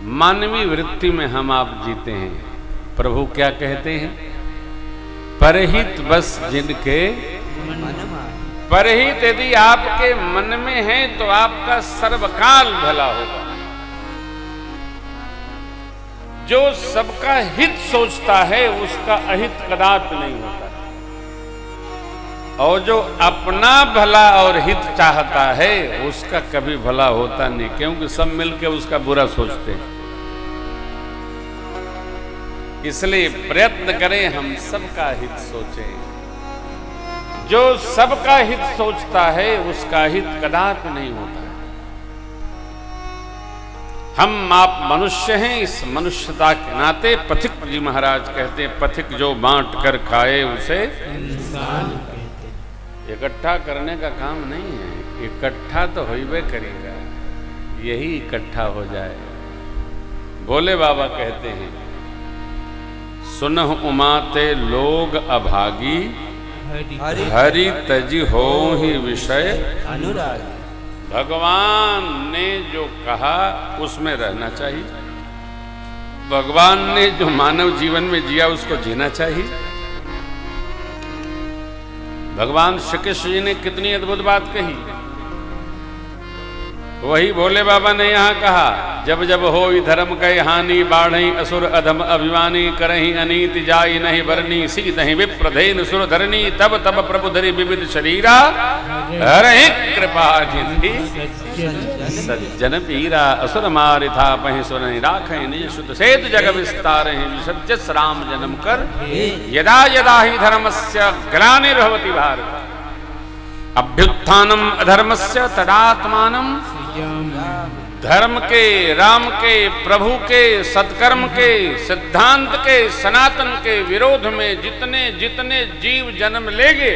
मानवीय वृत्ति में हम आप जीते हैं। प्रभु क्या कहते हैं? परहित बस जिनके परहित यदि आपके मन में है तो आपका सर्वकाल भला होगा। जो सबका हित सोचता है उसका अहित कदापि नहीं होता, और जो अपना भला और हित चाहता है उसका कभी भला होता नहीं, क्योंकि सब मिलकर उसका बुरा सोचते हैं। इसलिए प्रयत्न करें हम सबका हित सोचें। जो सबका हित सोचता है उसका हित कदापि नहीं होता। हम आप मनुष्य हैं, इस मनुष्यता के नाते पथिक जी महाराज कहते हैं, पथिक जो बांट कर खाए उसे इंसान कहते। इकट्ठा करने का काम नहीं है, इकट्ठा तो होइबे करेगा, यही इकट्ठा हो जाए। भोले बाबा कहते हैं, सुनह उमाते लोग अभागी, हरि तजी हो ही विषय अनुराग। भगवान ने जो कहा उसमें रहना चाहिए। भगवान ने जो मानव जीवन में जिया उसको जीना चाहिए। भगवान श्री कृष्ण जी ने कितनी अद्भुत बात कही, वही भोले बाबा ने यहाँ कहा, जब जब हो धर्म कई हानि, बाढ़ई असुर अधम अभिमानी, करही अनीति जाई नहीं बरनी, सीधहि विप्रधेन सुर धरनी, तब तब प्रभु धरि विविध शरीरा, हरहि कृपा जिंदि सज्जन पीरा, असुर मारि था पहि सुरनि, राखहि निज सुत सेतु जग विस्तारहि, विसर्जस राम जन्म कर, यदा यदा हि धर्मस्य ग्लानिर्भवति भारत, अभ्युत्थानम अधर्मस्य तदात्मानम। धर्म के, राम के, प्रभु के, सत्कर्म के, सिद्धांत के, सनातन के विरोध में जितने जितने जीव जन्म लेंगे,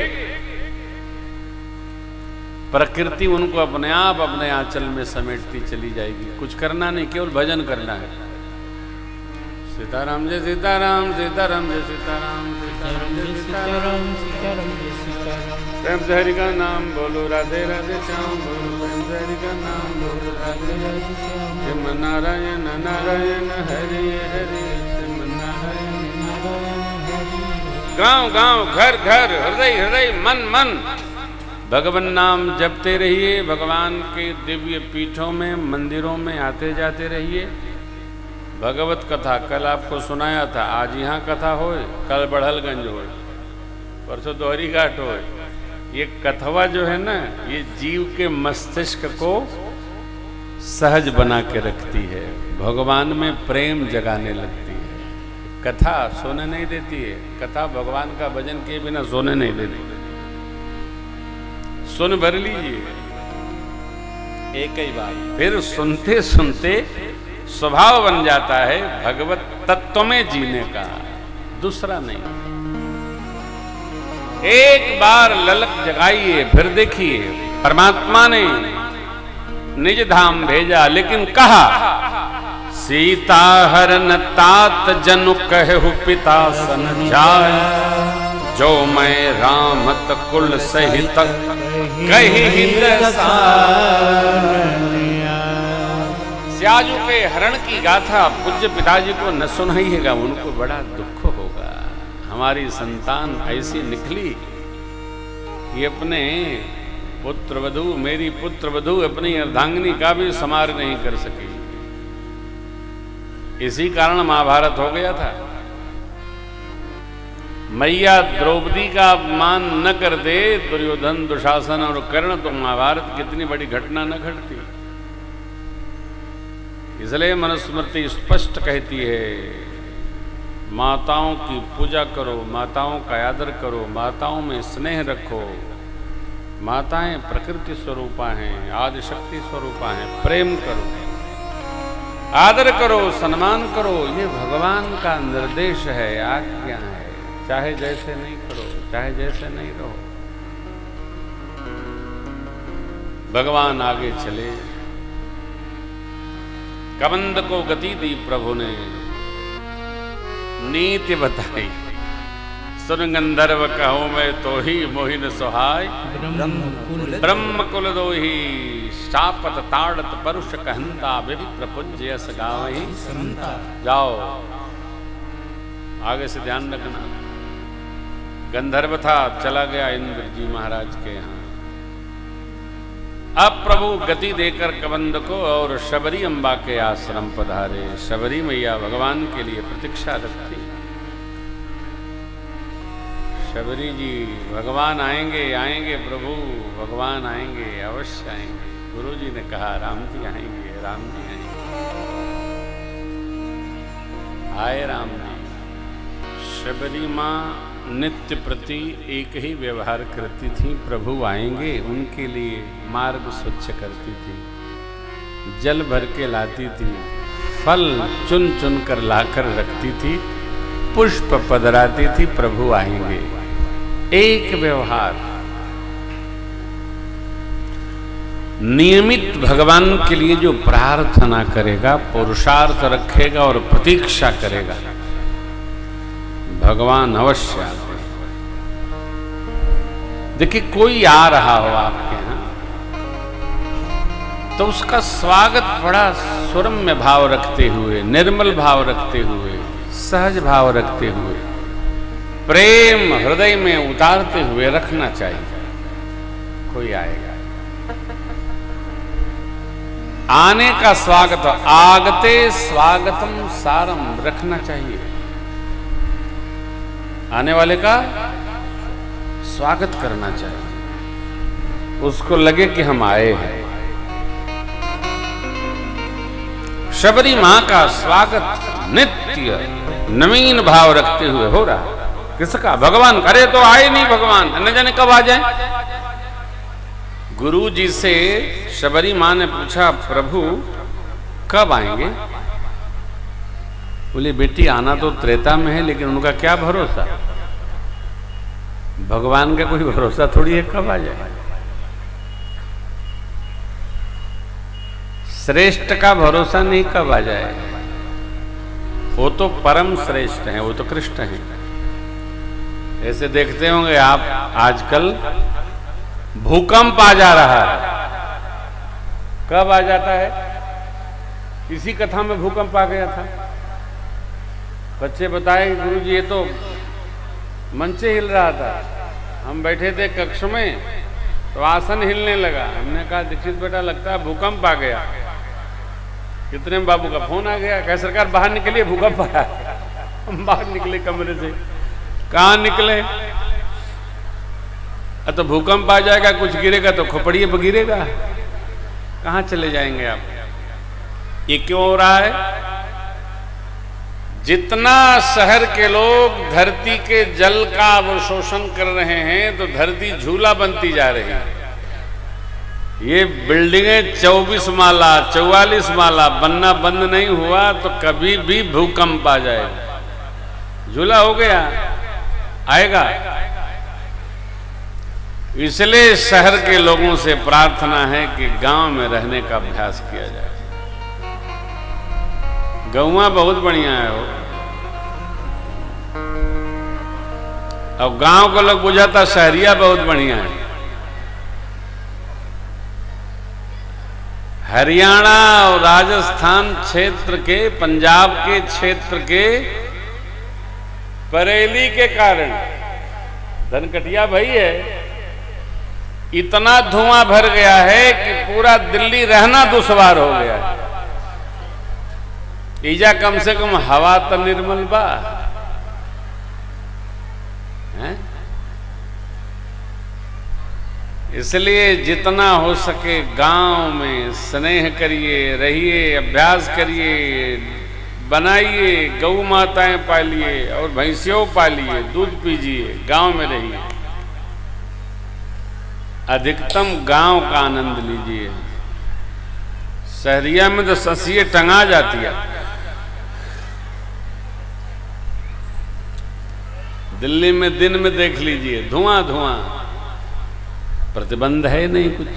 प्रकृति उनको अपने आप अपने आंचल में समेटती चली जाएगी। कुछ करना नहीं, केवल भजन करना है। सीताराम जय सीताराम, सीताराम जय सीताराम, सीताराम जय सीताराम, सीताराम जय सीताराम। प्रेम से हरि का नाम बोलो, राधे राधे श्याम बोलो, प्रेम से हरि का नाम बोलो, राधे राधे श्याम। श्रीम नारायण नारायण हरि हरि, श्रीम नारायण नारायण हरि। गांव गांव, घर घर, हृदय हृदय, मन मन भगवान नाम जपते रहिए। भगवान के दिव्य पीठों में, मंदिरों में आते जाते रहिए। भगवत कथा कल आपको सुनाया था, आज यहाँ कथा होए, कल बढ़लगंज होए, परसों दोहरी घाट होए। ये कथवा जो है ना, ये जीव के मस्तिष्क को सहज बना के रखती है, भगवान में प्रेम जगाने लगती है। कथा सोने नहीं देती है, कथा भगवान का भजन किए बिना सोने नहीं देती। सुन भर लीजिए एक ही बात, फिर सुनते सुनते स्वभाव बन जाता है भगवत तत्व में जीने का, दूसरा नहीं। एक बार ललक जगाइए, फिर देखिए परमात्मा ने निज धाम भेजा, लेकिन कहा, सीता हरन तात जनु कहु पिता सन जाय, जो मैं रामत कुल सहित कही सियाजू के हरण की गाथा पूज्य पिताजी को न सुनाइएगा, उनको बड़ा दुख होगा। हमारी संतान ऐसी निकली कि अपने पुत्र वधू, मेरी पुत्र वधू अपनी अर्धांगिनी का भी समार नहीं कर सकी। इसी कारण महाभारत हो गया था। मैया द्रौपदी का अपमान न कर दे दुर्योधन, दुशासन और कर्ण, तो महाभारत कितनी बड़ी घटना न घटती। इसलिए मनुस्मृति स्पष्ट कहती है, माताओं की पूजा करो, माताओं का आदर करो, माताओं में स्नेह रखो। माताएं प्रकृति स्वरूपा हैं, आदि शक्ति स्वरूपा हैं। प्रेम करो, आदर करो, सम्मान करो, ये भगवान का निर्देश है, आज्ञा है। चाहे जैसे नहीं करो, चाहे जैसे नहीं रहो, भगवान आगे चले। कबंध को गति दी प्रभु ने, नीति बताई, सुन गंधर्व कहो मैं तो ही मोहिन सुहाय, ब्रह्म कुल दोही शापत ताड़त परुष कहंता, विप्र पूज्य यस गावहि। जाओ आगे से ध्यान रखना। गंधर्व था, चला गया इंद्र जी महाराज के यहाँ। अब प्रभु गति देकर कबंध को और शबरी अम्बा के आश्रम पधारे। शबरी मैया भगवान के लिए प्रतीक्षा रखती। शबरी जी भगवान आएंगे आएंगे प्रभु, भगवान आएंगे, अवश्य आएंगे। गुरु जी ने कहा राम जी आएंगे, राम जी आएंगे। आए राम जी। शबरी माँ नित्य प्रति एक ही व्यवहार करती थी, प्रभु आएंगे उनके लिए मार्ग स्वच्छ करती थी, जल भर के लाती थी, फल चुन चुन कर लाकर रखती थी, पुष्प पधराती थी, प्रभु आएंगे। एक व्यवहार नियमित भगवान के लिए जो प्रार्थना करेगा, पुरुषार्थ रखेगा और प्रतीक्षा करेगा, भगवान अवश्य आते हैं। देखिए कोई आ रहा हो आपके यहाँ तो उसका स्वागत बड़ा सुरम्य भाव रखते हुए, निर्मल भाव रखते हुए, सहज भाव रखते हुए, प्रेम हृदय में उतारते हुए रखना चाहिए। कोई आएगा, आने का स्वागत, आगते स्वागतम सारम रखना चाहिए। आने वाले का स्वागत करना चाहिए, उसको लगे कि हम आए हैं। शबरी मां का स्वागत नित्य नवीन भाव रखते हुए हो रहा। किसका? भगवान। करे तो आए नहीं भगवान, न जाने कब आ जाए। गुरु जी से शबरी मां ने पूछा प्रभु कब आएंगे? बोले बेटी आना तो त्रेता में है, लेकिन उनका क्या भरोसा, भगवान का कोई भरोसा थोड़ी है कब आ जाए। श्रेष्ठ का भरोसा नहीं कब आ जाए, वो तो परम श्रेष्ठ हैं, वो तो कृष्ण हैं। ऐसे देखते होंगे आप आजकल भूकंप आ जा रहा है, कब आ जाता है? इसी कथा में भूकंप आ गया था। बच्चे बताए गुरुजी ये तो मंचे हिल रहा था, हम बैठे थे कक्ष में तो आसन हिलने लगा। हमने कहा दीक्षित बेटा लगता है भूकंप आ गया। कितने में बाबू का फोन आ गया, कह सरकार बाहर निकलिए भूकंप आया। हम बाहर निकले कमरे से, कहाँ निकले? तो भूकंप आ जाएगा, कुछ गिरेगा तो खोपड़िए पर गिरेगा, कहाँ चले जाएंगे आप? ये क्यों हो रहा है? जितना शहर के लोग धरती के जल का अवशोषण कर रहे हैं तो धरती झूला बनती जा रही है। ये बिल्डिंगें 24 माला 44 माला बनना बंद नहीं हुआ तो कभी भी भूकंप आ जाएगा। झूला हो गया, आएगा। इसलिए शहर के लोगों से प्रार्थना है कि गांव में रहने का अभ्यास किया जाए। गौवा बहुत बढ़िया है वो, और गांव को लोग बुझाता शहरिया बहुत बढ़िया है। हरियाणा और राजस्थान क्षेत्र के, पंजाब के क्षेत्र के बरेली के कारण धनकटिया भाई है, इतना धुआं भर गया है कि पूरा दिल्ली रहना दुश्वार हो गया है। ईजा कम से कम हवा तो निर्मल बा है? इसलिए जितना हो सके गांव में स्नेह करिए, रहिए, अभ्यास करिए, बनाइए, गौ माताएं पालिए और भैंसियों पालिए, दूध पीजिए, गांव में रहिए, अधिकतम गांव का आनंद लीजिए। शहरिया में तो ससिए टंगा जाती है। दिल्ली में दिन में देख लीजिए धुआं धुआं, प्रतिबंध है नहीं कुछ।